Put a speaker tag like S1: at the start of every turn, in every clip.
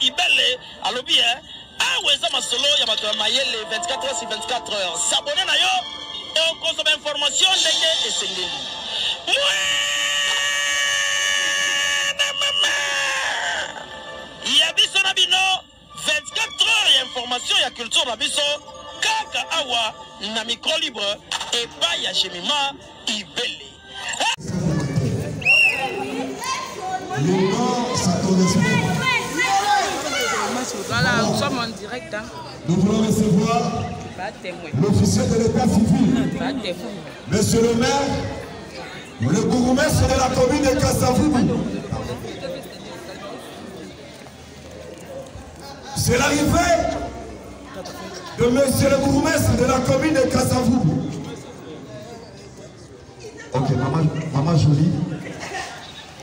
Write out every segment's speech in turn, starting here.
S1: Ibele alobi aweza masolo ya bato ya mayele 24 heures sur 24 heures. S'abonner na yo et on consomme information ndenge esengeli. Ya biso na bino 24 heures ya information ya culture na biso kaka awa na micro libre et pas ya Jemima Ibele.
S2: Le nom, ça correspond.
S3: Voilà, nous sommes en direct. Hein.
S2: Nous voulons recevoir l'officier de l'état civil, monsieur le maire, le bourgmestre de la commune de Kasavubu. C'est l'arrivée de monsieur le bourgmestre de la commune de Kasavubu. Ok, maman jolie,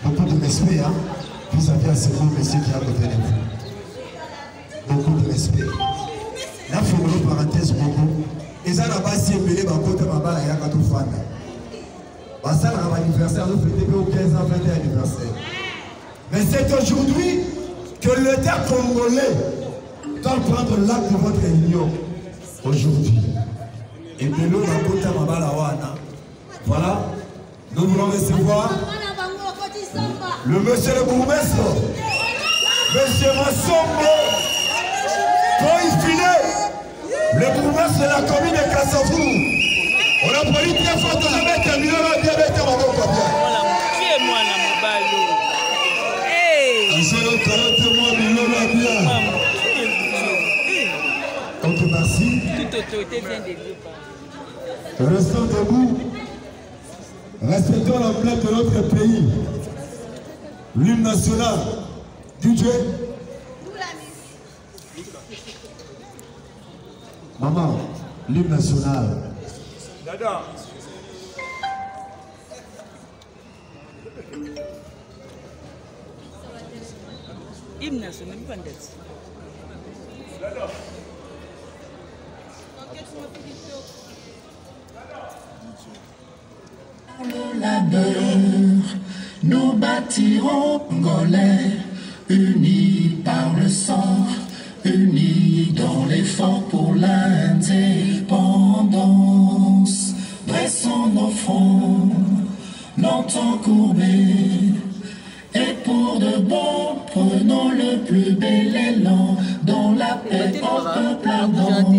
S2: beaucoup de respect, hein, vis-à-vis à ce beau monsieur qui est à côté de vous. Beaucoup de respect. Là, il faut une parenthèse beaucoup. Et ça, là-bas, si vous voulez, côté Baba, il y a un tout fan. Ça, là, l'anniversaire, nous fêtons 15 ans, 20 anniversaire. Mais c'est aujourd'hui que l'État congolais doit prendre l'acte de votre réunion. Aujourd'hui. Et de l'eau, dans côté Baba, là, voilà. Nous voulons recevoir le monsieur le bourgmestre, monsieur Massombo. Le bourgmestre de la commune de Kassavou. On a pris très fort de la mettre un million de diabète à mon copain.
S3: Qui est moi là, mon ballon?
S2: Ok, merci.
S3: Toute autorité vient de vous.
S2: Restons debout. Respectons l'emblème de notre pays. L'hymne national. DJ. Maman, l'hymne national.
S4: Dada.
S3: Hymne national, même pas d'être. Dada.
S5: Le labeur, nous bâtirons Congolais, unis par le sang. Unis dans l'effort pour l'indépendance, dressons nos fronts, longtemps courbés, et pour de bon, prenons le plus bel élan, dans la paix au peuple ardent.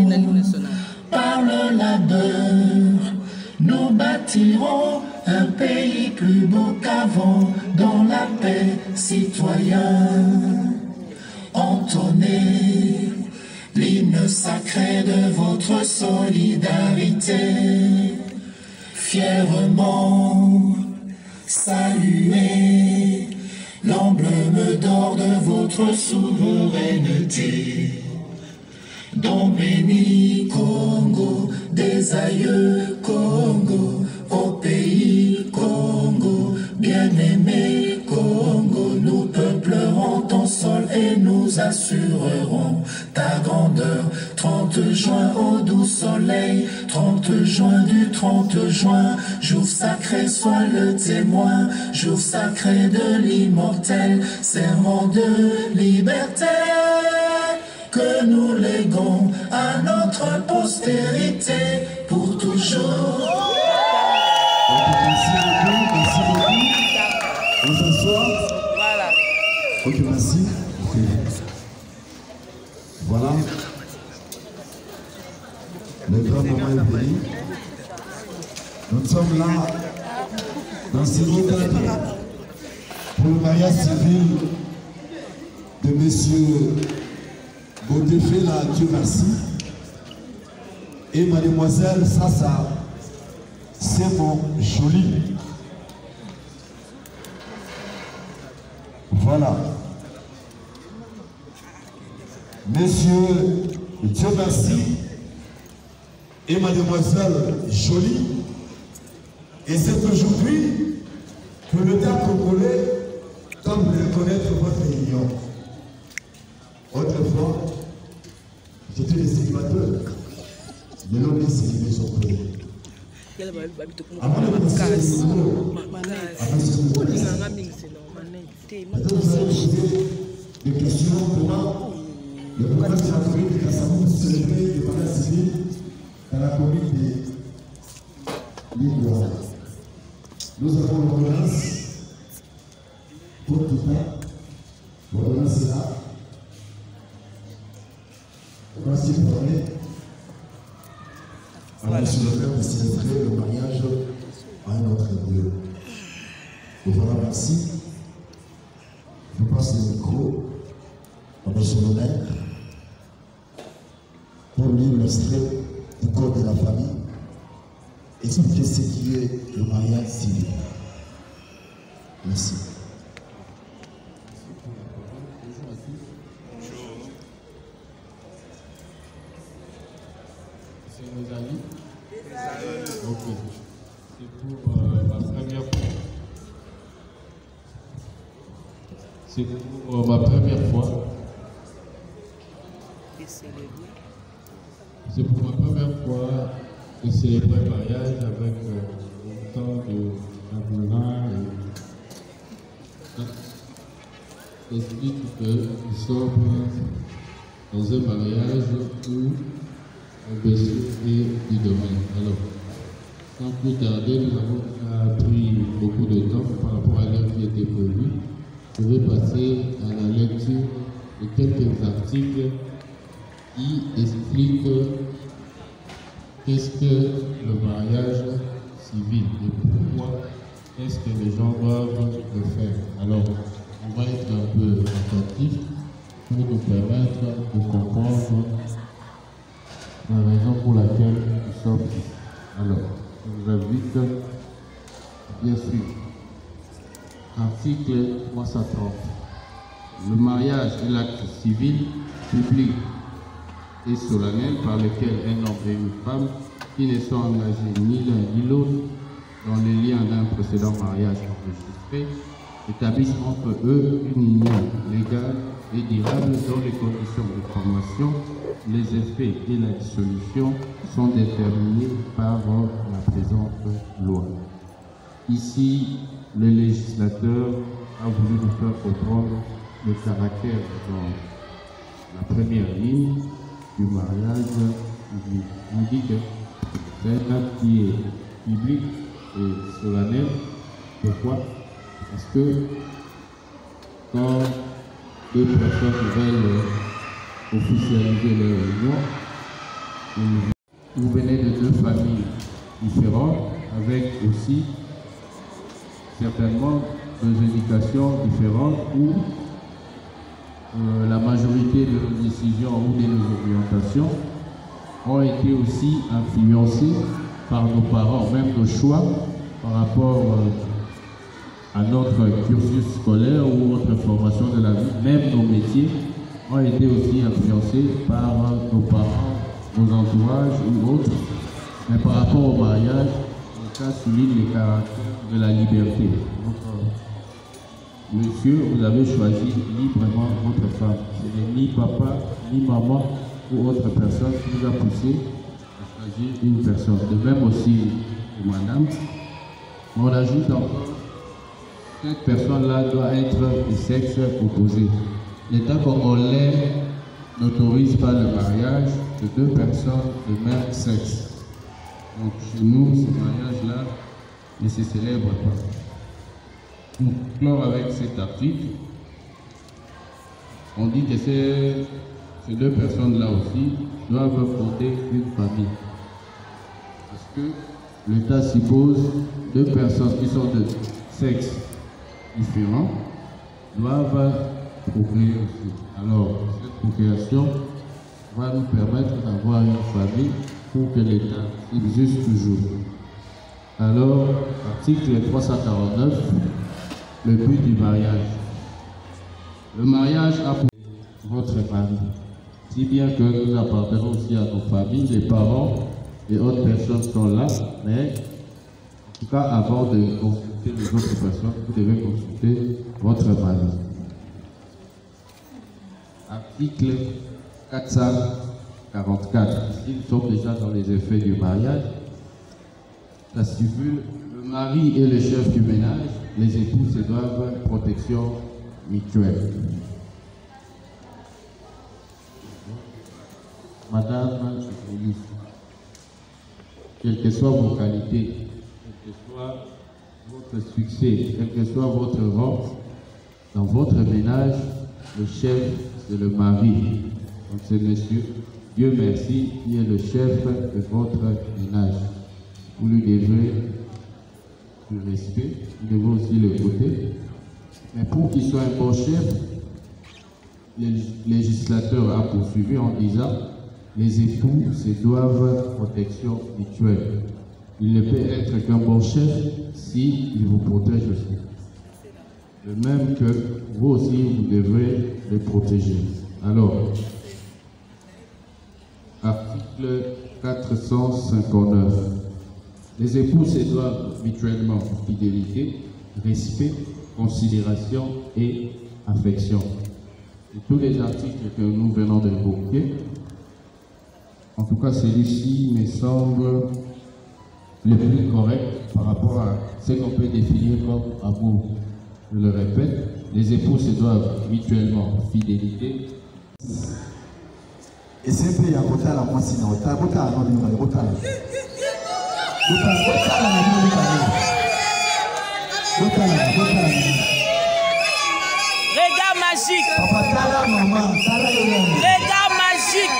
S5: Par le labeur, nous bâtirons un pays plus beau qu'avant, dans la paix citoyenne. Entonnez l'hymne sacré de votre solidarité, fièrement saluez l'emblème d'or de votre souveraineté. Don béni Congo, des aïeux Congo, au pays Congo, bien-aimé Congo, nous peuplerons ton sol et nous assurerons ta grandeur. 30 juin au doux soleil, 30 juin du 30 juin, jour sacré soit le témoin, jour sacré de l'immortel, serment de liberté que nous léguons à notre postérité pour toujours.
S2: Merci beaucoup, merci beaucoup. On s'assoit.
S3: Voilà.
S2: Ok, merci. Okay. Voilà. Le grand moment est venu. Nous sommes là dans ce cadre pour le mariage civil de monsieur Godefela, Dieu merci, et mademoiselle Sassa, c'est mon joli. Voilà. Monsieur, Dieu merci, et mademoiselle Jolie. Et c'est aujourd'hui que l'État congolais doit reconnaître votre union. Autrefois, j'étais des célibataires. Mais l'homme est célibé son père. Avant de passer le micro, Des questions, comment le programme de la commune de Kassamou célébrer le mariage civil dans la commune de Lingouara. Nous avons l'ordonnance pour tout temps. L'ordonnance est là. Voici pour aller à monsieur le maire de célébrer le mariage à un autre lieu. Et voilà, merci. Je passe le micro à monsieur le maire pour lire l'extrait du code de la famille, expliquer ce qui est le mariage civil. Merci.
S4: C'est mes amis. Ok. C'est pour ma première fois. C'est pour ma première fois. C'est pour ma première fois de célébrer le mariage avec autant de amoureux et explique que nous sommes dans un mariage où un besoin est du domaine. Alors, sans plus tarder, nous avons pris beaucoup de temps par rapport à l'heure qui était prévue. Je vais passer à la lecture de quelques articles qui expliquent qu'est-ce que le mariage civil et pourquoi est-ce que les gens doivent le faire. Alors, on va être un peu attentif pour nous permettre de comprendre la raison pour laquelle nous sommes ici. Alors, je vous invite bien sûr. Article 330. Le mariage est l'acte civil, public et solennel par lequel un homme et une femme qui ne sont engagés ni l'un ni l'autre dans les liens d'un précédent mariage enregistré établissent entre eux une union légale et durable dont les conditions de formation, les effets et la dissolution sont déterminés par la présente loi. Ici, le législateur a voulu nous faire comprendre le caractère dans la première ligne du mariage public. On dit que c'est un acte qui est public et solennel. Pourquoi? Parce que quand deux personnes veulent officialiser leur union, vous venez de deux familles différentes avec aussi certainement deux éducations différentes où la majorité de nos décisions ou de nos orientations ont été aussi influencées par nos parents, même nos choix par rapport à notre cursus scolaire ou notre formation de la vie, même nos métiers ont été aussi influencés par nos parents, nos entourages ou autres. Mais par rapport au mariage, ça souligne les caractères de la liberté. Donc, monsieur, vous avez choisi librement votre femme. Ce n'est ni papa, ni maman ou autre personne qui vous a poussé à choisir une personne. De même aussi pour madame. On ajoute encore, cette personne-là doit être du sexe opposé. L'État congolais n'autorise pas le mariage de deux personnes de même sexe. Donc chez nous, ce mariage-là ne se célèbre pas. Pour clore avec cet article, on dit que ces deux personnes-là aussi doivent fonder une famille. Parce que l'État suppose deux personnes qui sont de sexe différent doivent procréer aussi. Alors, cette procréation va nous permettre d'avoir une famille pour que l'État existe toujours. Alors, article 349, le but du mariage. Le mariage a pour votre mari, si bien que nous appartenons aussi à nos familles, les parents et autres personnes sont là, mais en tout cas, avant de consulter les autres personnes, vous devez consulter votre mari. Article 444. Ici, nous sommes déjà dans les effets du mariage. Ça stipule le mari et le chef du ménage, les époux se doivent protection mutuelle. Madame la ministre, quelles que soient vos qualités, quel que soit votre succès, quel que soit votre rang, dans votre ménage, le chef, c'est le mari. Donc c'est monsieur, Dieu merci, qui est le chef de votre ménage. Vous lui devez du respect, vous devez aussi l'écouter. Mais pour qu'il soit un bon chef, le législateur a poursuivi en disant les époux se doivent protection mutuelle. Il ne peut être qu'un bon chef s'il vous protège aussi. De même que vous aussi, vous devrez les protéger. Alors, article 459. Les époux se doivent mutuellement fidélité, respect, considération et affection. Et tous les articles que nous venons d'évoquer, en tout cas celui-ci me semble le plus correct par rapport à ce qu'on peut définir comme amour. Je le répète, les époux se doivent mutuellement fidélité.
S2: Et c'est un peu à côté à la moitié,
S3: Regard magique. Regard magique.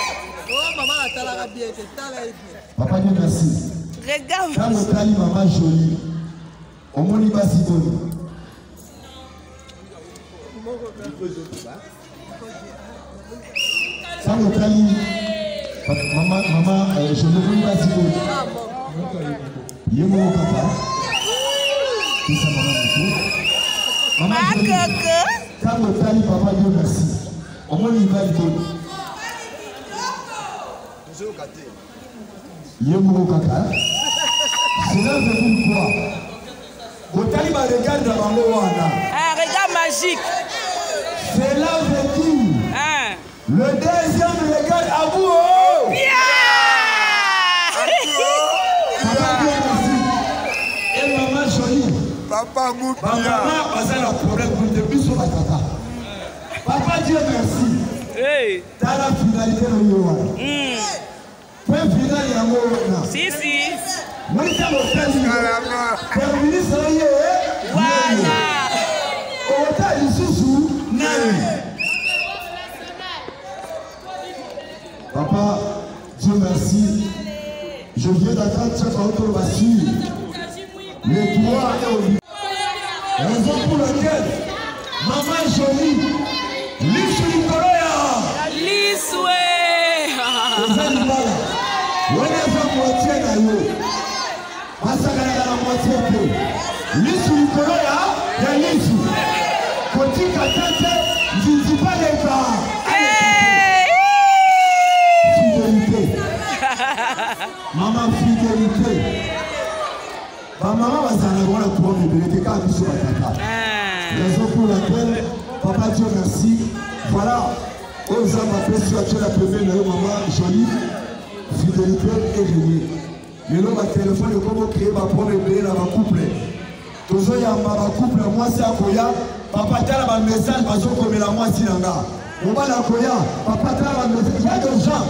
S2: Papa Dieu merci.
S3: Regard
S2: Quand
S3: magique.
S2: le tali maman jolie, on m'a dit basi boni. Quand le tali maman je me vois basi boni. Yemo kaka. Qui ça maman
S3: Ma coco.
S2: quand le tali papa Dieu merci, on m'a dit basi boni. Yemo kaka. Cela veut dire quoi? Botali ba regarde dans bango wana.
S3: Un regard magique.
S2: Cela veut dire
S3: Hein.
S2: le deuxième regard à vous. Oh! Papa Dieu merci. Et maman jolie.
S6: Papa Moupia.
S2: Maman a un problème pour depuis sur la tata. Papa Dieu merci.
S3: Hey.
S2: Dans la finalité de l'Iwan. Point final il y a un mot.
S3: Si, si.
S2: Moi je suis au ministre.
S3: Voilà.
S2: Au Isuzu, Nani. Papa, Dieu merci. Je viens d'attendre chaque autre bassi. Les droits et au raison pour laquelle maman jolie, Lissou Nikoloya.
S3: Lissoué.
S2: Les animaux, on est à moitié d'ailleurs. Masakana la moitié peu. Lissou Nikoloya, il y a Lissou. Koti Katete, Zizi pas les gars. Fidélité. Maman fidélité. Ma maman va s'en avoir la tour de l'État quand elle est sur la tata. Raison pour laquelle, papa Dieu merci. Voilà, aux hommes appelés sur la première, maman jolie, fidélité et génie. Mais là, ma téléphone est comme créer ma première bébé dans ma couple. Toujours il y a ma couple, moi c'est à Koya. Papa t'a la message, parce que la moi c'est là. On va la Koya, papa t'a la message. Il y a des gens.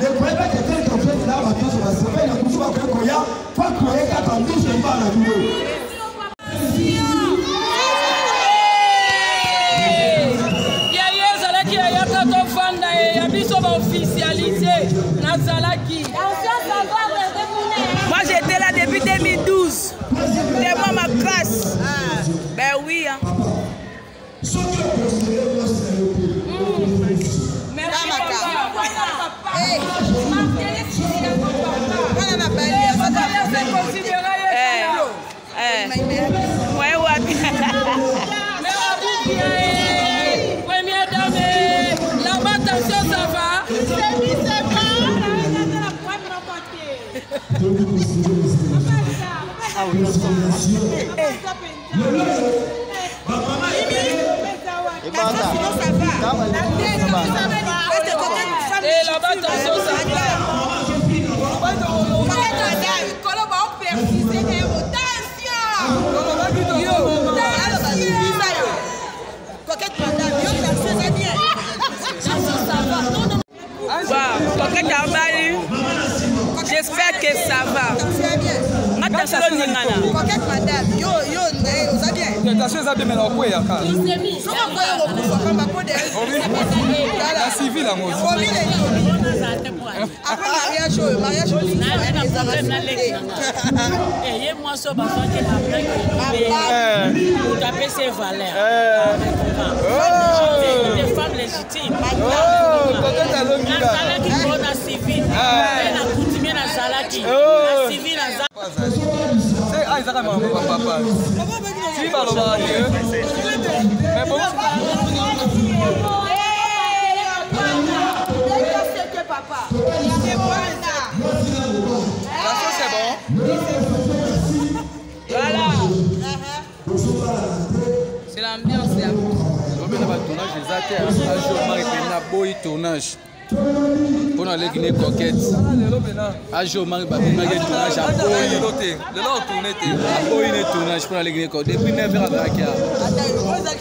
S2: Les collègues qui étaient en fait là, ma pièce va se faire, il y a beaucoup de Koya. Pas croire qu'à ton douce, je pas la vidéo.
S3: Moi j'étais là depuis 2012. C'était moi ma classe. Ben oui. Hein. Merci première dame, là-bas attention ça va. J'espère que ça va. Madame, ça va bien.
S6: Coquette madame, yo, ça bien.
S7: Attention, ça bien, mais on peut y aller. La civile, à moi.
S6: Après mariage,
S8: moi, ça va faire que pour taper ses valeurs. Des femmes légitimes.
S3: Voilà. C'est l'ambiance.
S7: Tournage. Pour aller Guinée coquette. Un jour, tournage à tournage pour aller Guinée coquette. Depuis 9h à Dakar.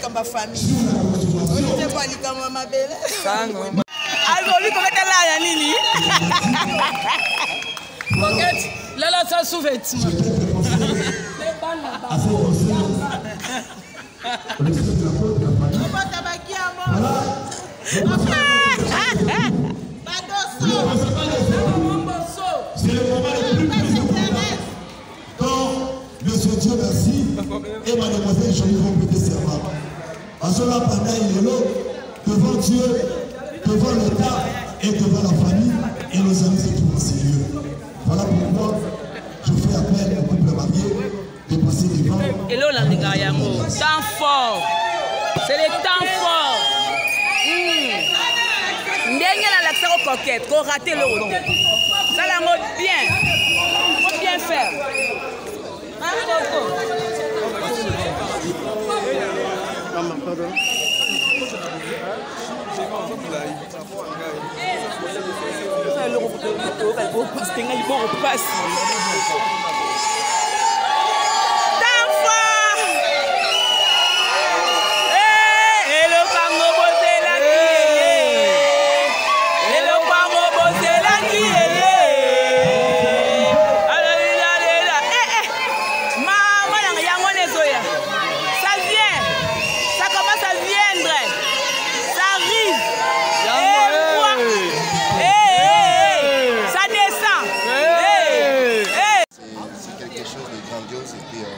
S6: comme ma famille. On ne pas comme ma belle.
S3: Alors, lui, comment t'es là, Nini?
S8: Coquette, là, ça sous-vêtement.
S2: C'est le moment le plus plaisant quand Monsieur Dieu merci et mademoiselle Jolie vont prêter serment. En cela, pendant il est là, devant Dieu, devant l'État et devant la famille et nos amis et tout Seigneur. Voilà pourquoi je fais appel au couple marié de passer devant.
S3: Et là, on a temps fort. C'est le temps fort. Ndenge na l'accès aux coquettes, qu'on rate le hôtel. Ça la mode bien. Faut bien faire.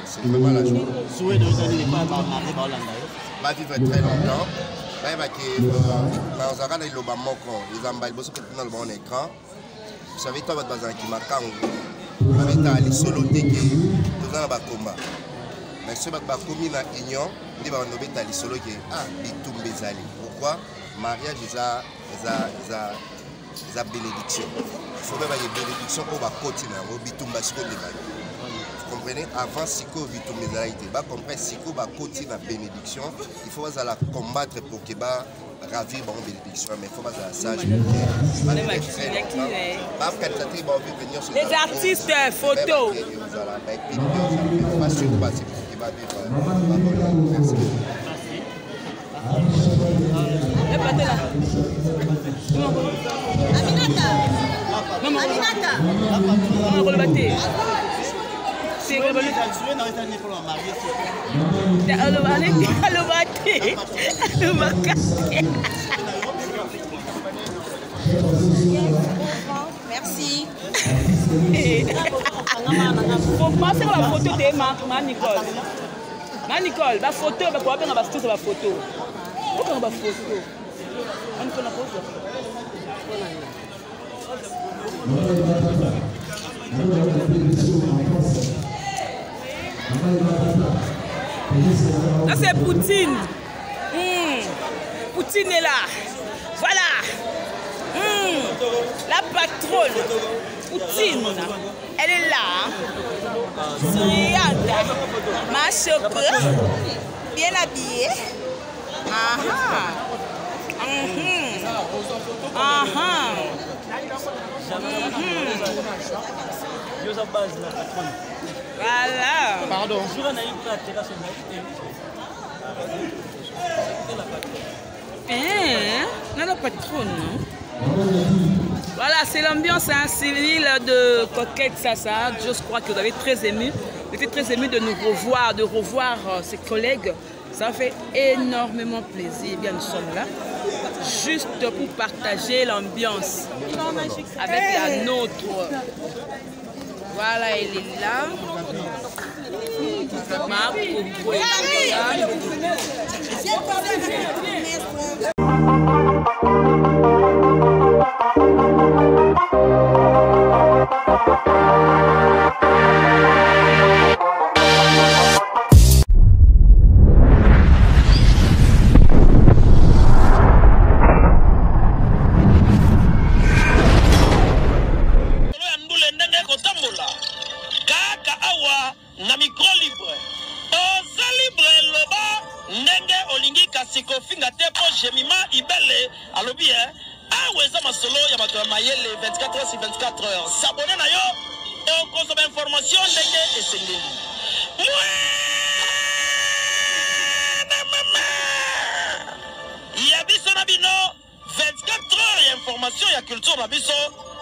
S9: C'est vraiment la joie. Va vivre très longtemps. Vous savez, toi, votre bazar qui m'a les solo mais ce votre commis dans union, il va nous mettre les solo qui pourquoi mariage est la bénédiction. Il faut même une bénédiction pour continuer au bitumba. Vous comprenez? Avant Siko Vitum Mézalaïté, comprendre Siko va continuer la bénédiction. Il faut la combattre pour que va ravir la bénédiction, mais il faut la sage.
S3: Les artistes photos.
S6: Merci.
S3: Faut passer la photo de ma Nicole. Ma Nicole, la photo, la photo. La photo. Pourquoi la photo? On peut la photo. Là c'est Poutine. Poutine est là. Voilà. La patronne. Poutine. Elle est là. Souriante. Ma chocolat. Bien habillée. Voilà.
S1: Pardon.
S3: La patronne. Voilà, c'est l'ambiance civile de Coquette Sassa. Je crois que vous avez très ému. Vous étiez très ému de nous revoir, de revoir ses collègues. Ça fait énormément plaisir. Bien, nous sommes là juste pour partager l'ambiance avec la nôtre. Voilà, elle est là. Marc, Coco est là.
S1: na micro libre oza libre loba ndenge olingi kasi kofinga te po jemima ibele alobi awa eza masolo ya bato ya mayele 24 heures sur 24 heures s'abonner na yo okozwa information ndenge esengeli ya biso na bino 24 heures ya information ya culture na biso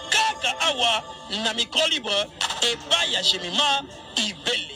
S1: kaka awa na micro libre epai ya jemima ibele